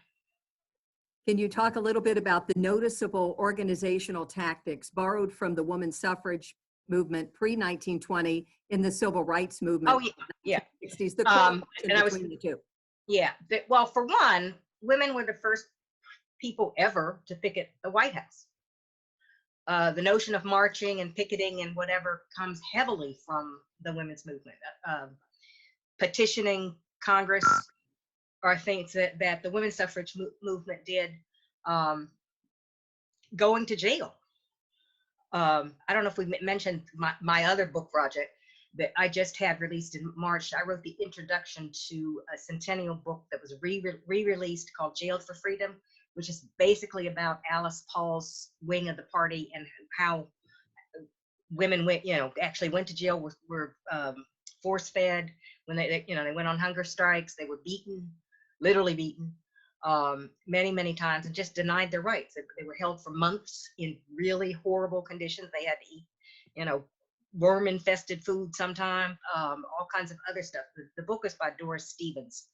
Can you talk a little bit about the noticeable organizational tactics borrowed from the women's suffrage movement pre-1920 in the civil rights movement? Oh, yeah. The 60s, the correlation between the two. Yeah. Well, for one, women were the first people ever to picket the White House. The notion of marching and picketing and whatever comes heavily from the women's movement. Petitioning Congress are things that the women's suffrage movement did. Going to jail. I don't know if we mentioned my other book project that I just had released in March. I wrote the introduction to a centennial book that was re-released called Jailed for Freedom, which is basically about Alice Paul's wing of the party and how women actually went to jail, were force-fed when they went on hunger strikes. They were beaten, literally beaten, many, many times, and just denied their rights. They were held for months in really horrible conditions. They had to eat, worm-infested food sometime, all kinds of other stuff. The book is by Doris Stevens,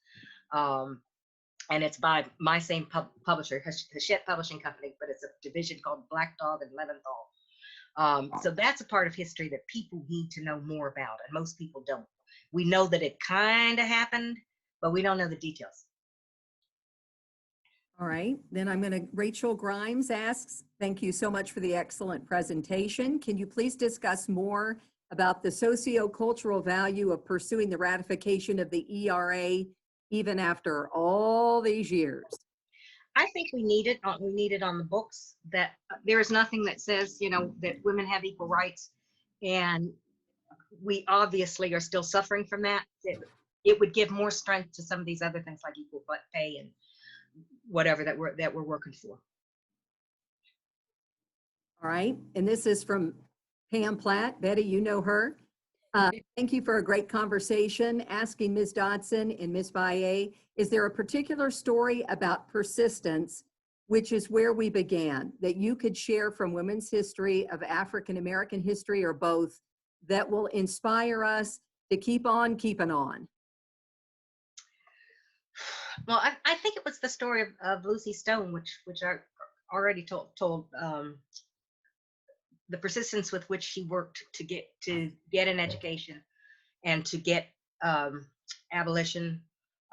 and it's by my same publisher, Hachette Publishing Company, but it's a division called Black Dog and Leventhal. So that's a part of history that people need to know more about, and most people don't. We know that it kind of happened, but we don't know the details. All right, then Rachel Grimes asks, thank you so much for the excellent presentation. Can you please discuss more about the socio-cultural value of pursuing the ratification of the ERA even after all these years? I think we need it. We need it on the books, that there is nothing that says, that women have equal rights. And we obviously are still suffering from that. It would give more strength to some of these other things like equal pay and whatever that we're working for. All right, and this is from Pam Platt. Betty, you know her. Thank you for a great conversation. Asking Ms. Dodson and Ms. Bayé, is there a particular story about persistence, which is where we began, that you could share from women's history, of African American history, or both, that will inspire us to keep on keeping on? Well, I think it was the story of Lucy Stone, which I already told the persistence with which she worked to get an education and to get abolition,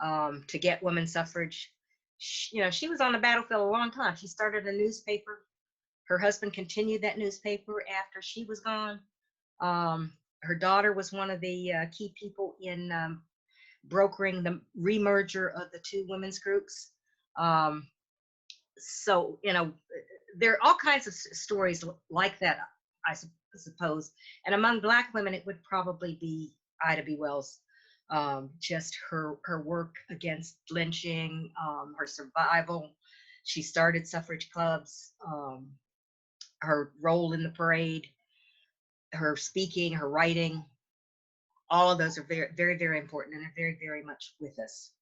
to get women's suffrage. She was on the battlefield a long time. She started a newspaper. Her husband continued that newspaper after she was gone. Her daughter was one of the key people in brokering the remerger of the two women's groups. So, there are all kinds of stories like that, I suppose. And among Black women, it would probably be Ida B. Wells. Just her work against lynching, her survival. She started suffrage clubs, her role in the parade, her speaking, her writing. All of those are very, very, very important, and they're very, very much with us.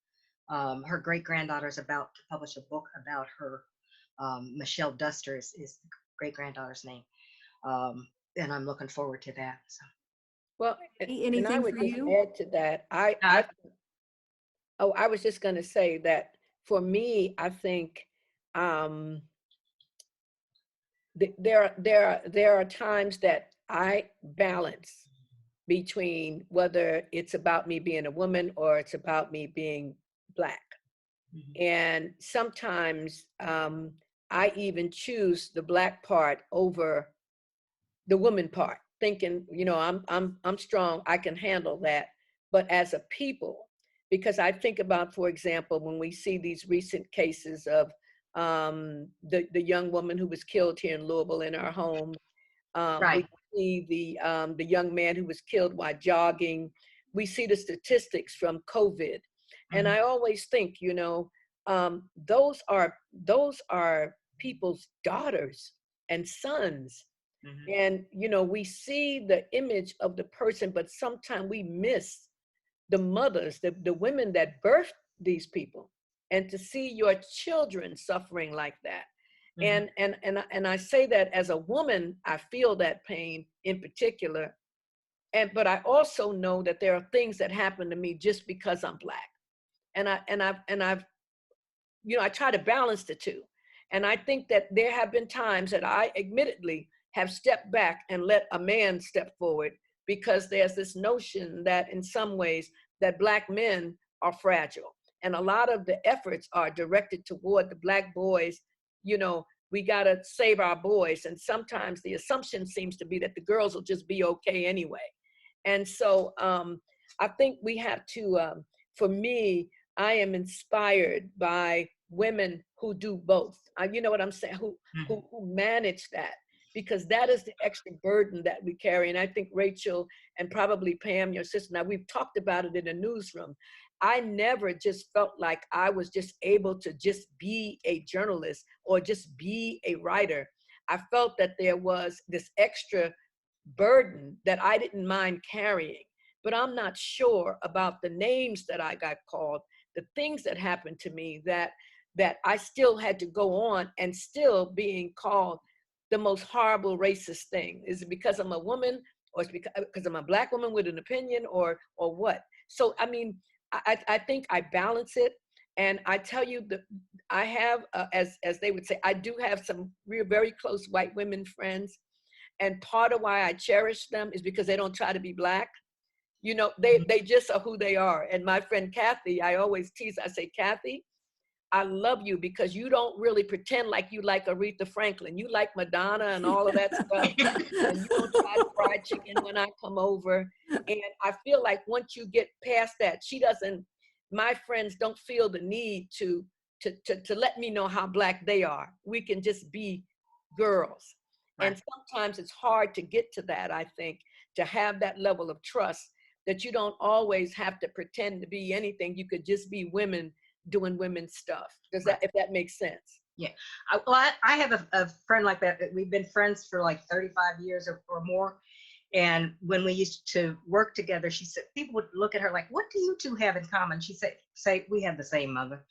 Her great-granddaughter is about to publish a book about her. Michelle Duster is the great-granddaughter's name. And I'm looking forward to that. So. Well, Anything and I would for just you? add to that. I was just going to say that for me, I think there are times that I balance between whether it's about me being a woman or it's about me being Black. Mm-hmm. And sometimes I even choose the Black part over the woman part, thinking, I'm strong, I can handle that. But as a people, because I think about, for example, when we see these recent cases of the young woman who was killed here in Louisville in her home. Right. We see the young man who was killed while jogging. We see the statistics from COVID. And I always think, you know, those are people's daughters and sons. And, you know, we see the image of the person, but sometimes we miss the mothers, the women that birthed these people, and to see your children suffering like that. And I say that as a woman, I feel that pain in particular. But I also know that there are things that happen to me just because I'm Black. And I've, you know, I try to balance the two. And I think that there have been times that I admittedly have stepped back and let a man step forward, because there's this notion that in some ways that Black men are fragile. And a lot of the efforts are directed toward the Black boys. You know, we gotta save our boys. And sometimes the assumption seems to be that the girls will just be okay anyway. And so I think we have to, for me, I am inspired by women who do both. You know what I'm saying? Who manage that, because that is the extra burden that we carry. And I think Rachel and probably Pam, your sister, now we've talked about it in the newsroom. I never just felt like I was just able to just be a journalist or just be a writer. I felt that there was this extra burden that I didn't mind carrying, but I'm not sure about the names that I got called, the things that happened to me that I still had to go on and still being called the most horrible racist thing. Is it because I'm a woman, or it's because I'm a Black woman with an opinion, or what? So, I mean, I think I balance it. And I tell you that I have, as they would say, I do have some very close white women friends. And part of why I cherish them is because they don't try to be Black. You know, they just are who they are. And my friend Kathy, I always tease, I say, Kathy, I love you because you don't really pretend like you like Aretha Franklin. You like Madonna and all of that stuff. And you don't try to fry chicken when I come over. And I feel like once you get past that, my friends don't feel the need to let me know how Black they are. We can just be girls. Right. And sometimes it's hard to get to that, I think, to have that level of trust that you don't always have to pretend to be anything. You could just be women doing women's stuff. If that makes sense? Yeah. I have a friend like that. We've been friends for like 35 years or more. And when we used to work together, she said, people would look at her like, what do you two have in common? She said, we have the same mother.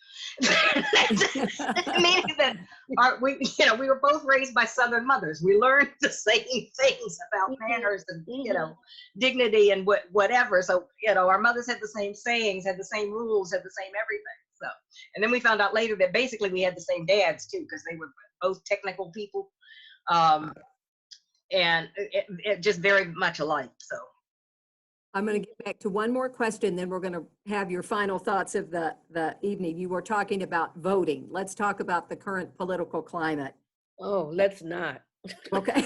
Meaning that we were both raised by Southern mothers. We learned the same things about manners and, dignity and whatever. So, our mothers had the same sayings, had the same rules, had the same everything. So, and then we found out later that basically we had the same dads too, because they were both technical people. And it just very much alike. So I'm going to get back to one more question, then we're going to have your final thoughts of the evening. You were talking about voting. Let's talk about the current political climate. Oh, let's not. Okay.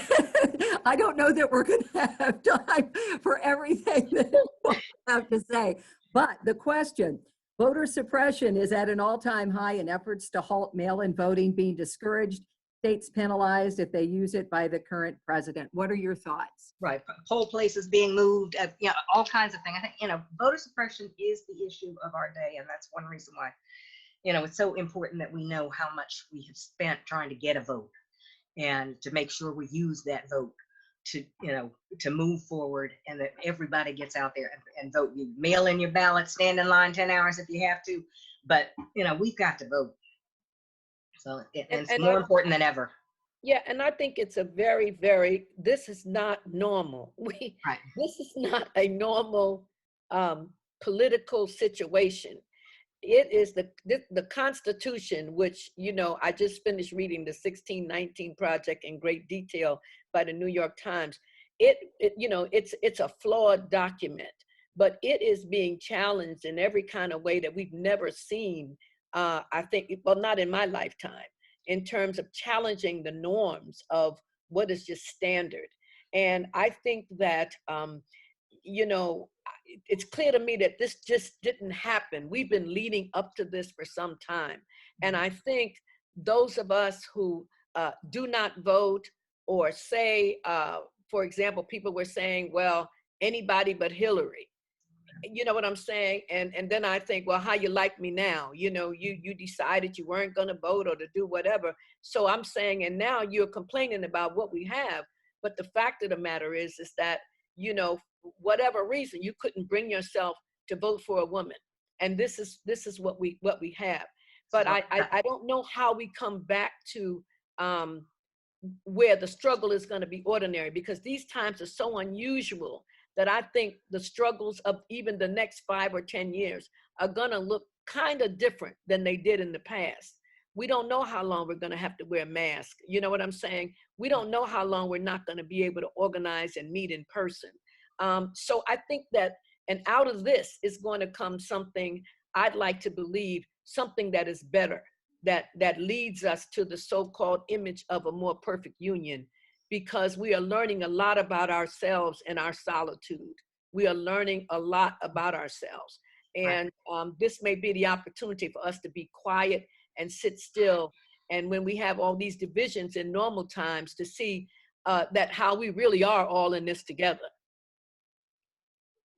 I don't know that we're going to have time for everything that we have to say, but the question, voter suppression is at an all-time high in efforts to halt mail-in voting being discouraged. States penalized if they use it by the current president. What are your thoughts? Right, poll places being moved, all kinds of things. I think, voter suppression is the issue of our day, and that's one reason why, it's so important that we know how much we have spent trying to get a vote, and to make sure we use that vote to, to move forward, and that everybody gets out there and vote. You mail in your ballot, stand in line 10 hours if you have to, but we've got to vote. So it's more important than ever. Yeah, and I think it's a very, this is not normal. This is not a normal political situation. It is the Constitution, which, I just finished reading the 1619 Project in great detail by the New York Times. It's a flawed document, but it is being challenged in every kind of way that we've never seen. I think, well, not in my lifetime, in terms of challenging the norms of what is just standard. And I think that, it's clear to me that this just didn't happen. We've been leading up to this for some time. And I think those of us who do not vote, or say, for example, people were saying, well, anybody but Hillary. You know what I'm saying? And then I think, well, how you like me now? You know, you decided you weren't going to vote or to do whatever. So I'm saying, and now you're complaining about what we have. But the fact of the matter is that, you know, whatever reason, you couldn't bring yourself to vote for a woman. And this is what we have. But I don't know how we come back to where the struggle is going to be ordinary, because these times are so unusual that I think the struggles of even the next 5 or 10 years are going to look kind of different than they did in the past. We don't know how long we're going to have to wear masks. You know what I'm saying? We don't know how long we're not going to be able to organize and meet in person. So I think that, and out of this is going to come something, I'd like to believe, something that is better, that leads us to the so-called image of a more perfect union, because we are learning a lot about ourselves in our solitude. We are learning a lot about ourselves. And this may be the opportunity for us to be quiet and sit still. And when we have all these divisions in normal times, to see that how we really are all in this together.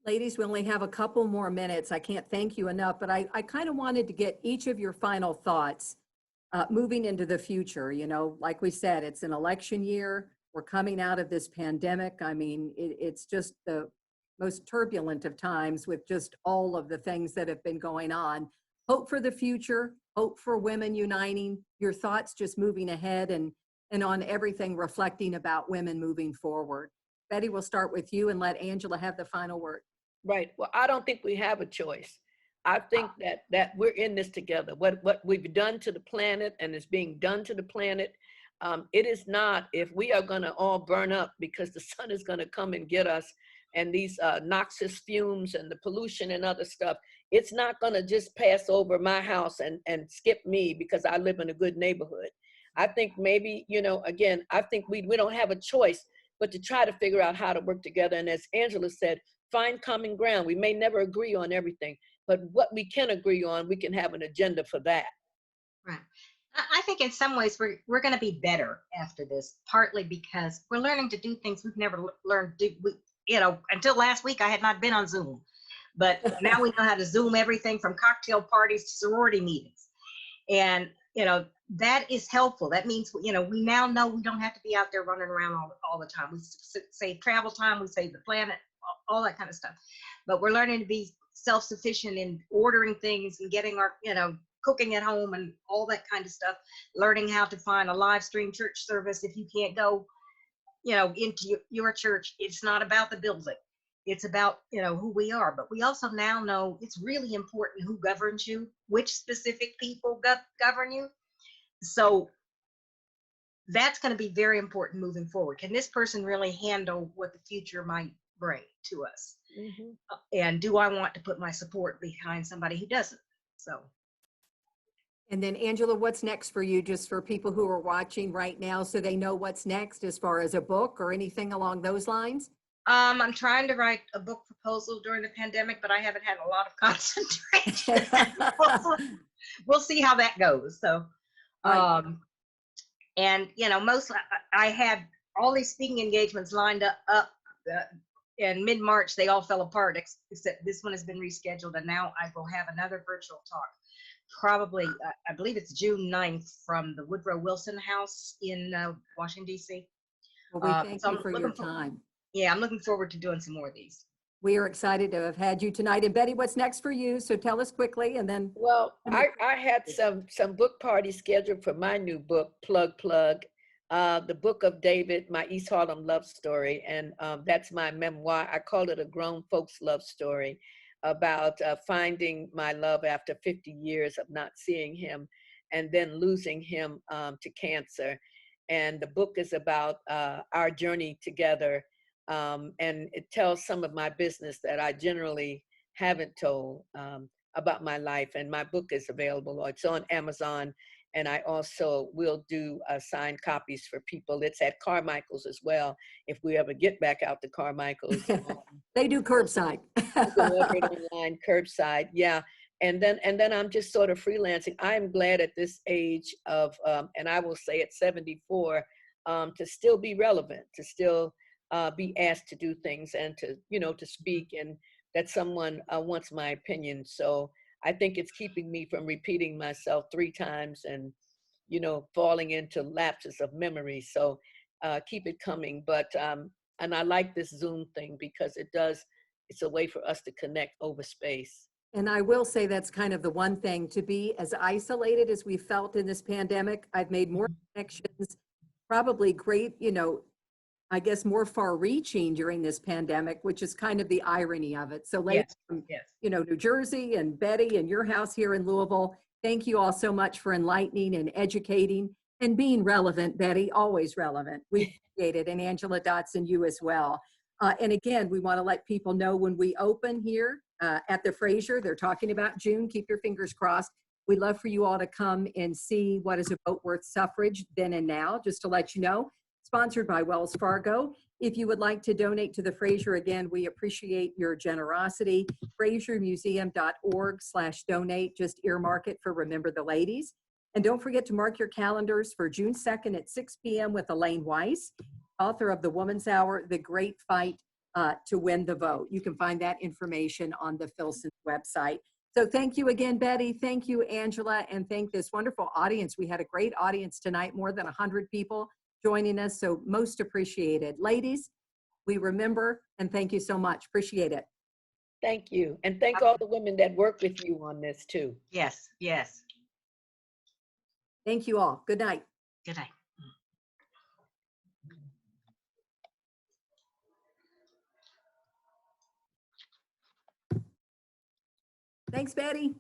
Ladies, we only have a couple more minutes. I can't thank you enough, but I kind of wanted to get each of your final thoughts moving into the future. You know, like we said, it's an election year. We're coming out of this pandemic. I mean, it's just the most turbulent of times with just all of the things that have been going on. Hope for the future, hope for women uniting, your thoughts just moving ahead and on everything reflecting about women moving forward. Betty, we'll start with you and let Angela have the final word. Right. Well, I don't think we have a choice. I think that we're in this together. What we've done to the planet and is being done to the planet, it is not, if we are going to all burn up because the sun is going to come and get us, and these noxious fumes and the pollution and other stuff, it's not going to just pass over my house and skip me because I live in a good neighborhood. I think maybe, you know, again, I think we don't have a choice but to try to figure out how to work together. And as Angela said, find common ground. We may never agree on everything, but what we can agree on, we can have an agenda for that. Right. I think in some ways we're going to be better after this, partly because we're learning to do things we've never learned to do. You know, until last week, I had not been on Zoom, but now we know how to Zoom everything from cocktail parties to sorority meetings. And, you know, that is helpful. That means, you know, we now know we don't have to be out there running around all the time. We save travel time, we save the planet, all that kind of stuff. But we're learning to be self-sufficient in ordering things and getting our, you know, cooking at home and all that kind of stuff. Learning how to find a live stream church service if you can't go, you know, into your church. It's not about the building. It's about, you know, who we are. But we also now know it's really important who governs you, which specific people govern you. So that's going to be very important moving forward. Can this person really handle what the future might bring to us? Mm-hmm. And do I want to put my support behind somebody who doesn't? So. And then Angela, what's next for you, just for people who are watching right now so they know what's next as far as a book or anything along those lines? I'm trying to write a book proposal during the pandemic, but I haven't had a lot of concentration. We'll see how that goes. So, and you know, I had all these speaking engagements lined up in mid-March. They all fell apart, except this one has been rescheduled, and now I will have another virtual talk. Probably, I believe it's June 9th from the Woodrow Wilson House in Washington, D.C. Well, we thank you for your time. Yeah, I'm looking forward to doing some more of these. We are excited to have had you tonight. And Betty, what's next for you? So tell us quickly, and then. Well, I had some book parties scheduled for my new book, Plug, the Book of David, my East Harlem love story. And that's my memoir. I call it a grown folks love story, about finding my love after 50 years of not seeing him and then losing him to cancer. And the book is about our journey together. And it tells some of my business that I generally haven't told about my life. And my book is available. It's on Amazon And I also will do signed copies for people. It's at Carmichael's as well. If we ever get back out to Carmichael's. They do curbside. You can order it online, curbside. Yeah. And then I'm just sort of freelancing. I'm glad at this age of, and I will say at 74, to still be relevant, to still be asked to do things and to, to speak, and that someone wants my opinion. So I think it's keeping me from repeating myself 3 times and, falling into lapses of memory. So keep it coming. But, and I like this Zoom thing because it's a way for us to connect over space. And I will say that's kind of the one thing, to be as isolated as we felt in this pandemic. I've made more connections, probably great, I guess more far reaching during this pandemic, which is kind of the irony of it. So ladies from, New Jersey, and Betty and your house here in Louisville, thank you all so much for enlightening and educating and being relevant, Betty, always relevant. We appreciate it. And Angela Dodson, you as well. And again, we want to let people know when we open here at the Frazier, they're talking about June. Keep your fingers crossed. We'd love for you all to come and see what is a vote worth suffrage then and now, just to let you know. Sponsored by Wells Fargo. If you would like to donate to the Frazier, again, we appreciate your generosity. FrazierMuseum.org/donate. Just earmark it for Remember the Ladies. And don't forget to mark your calendars for June 2nd at 6 p.m. with Elaine Weiss, author of The Woman's Hour, The Great Fight to Win the Vote. You can find that information on the Filson website. So thank you again, Betty. Thank you, Angela, and thank this wonderful audience. We had a great audience tonight, more than 100 people joining us, so most appreciated. Ladies, we remember, and thank you so much. Appreciate it. Thank you. And thank all the women that work with you on this too. Yes, yes. Thank you all. Good night. Good night. Thanks, Betty.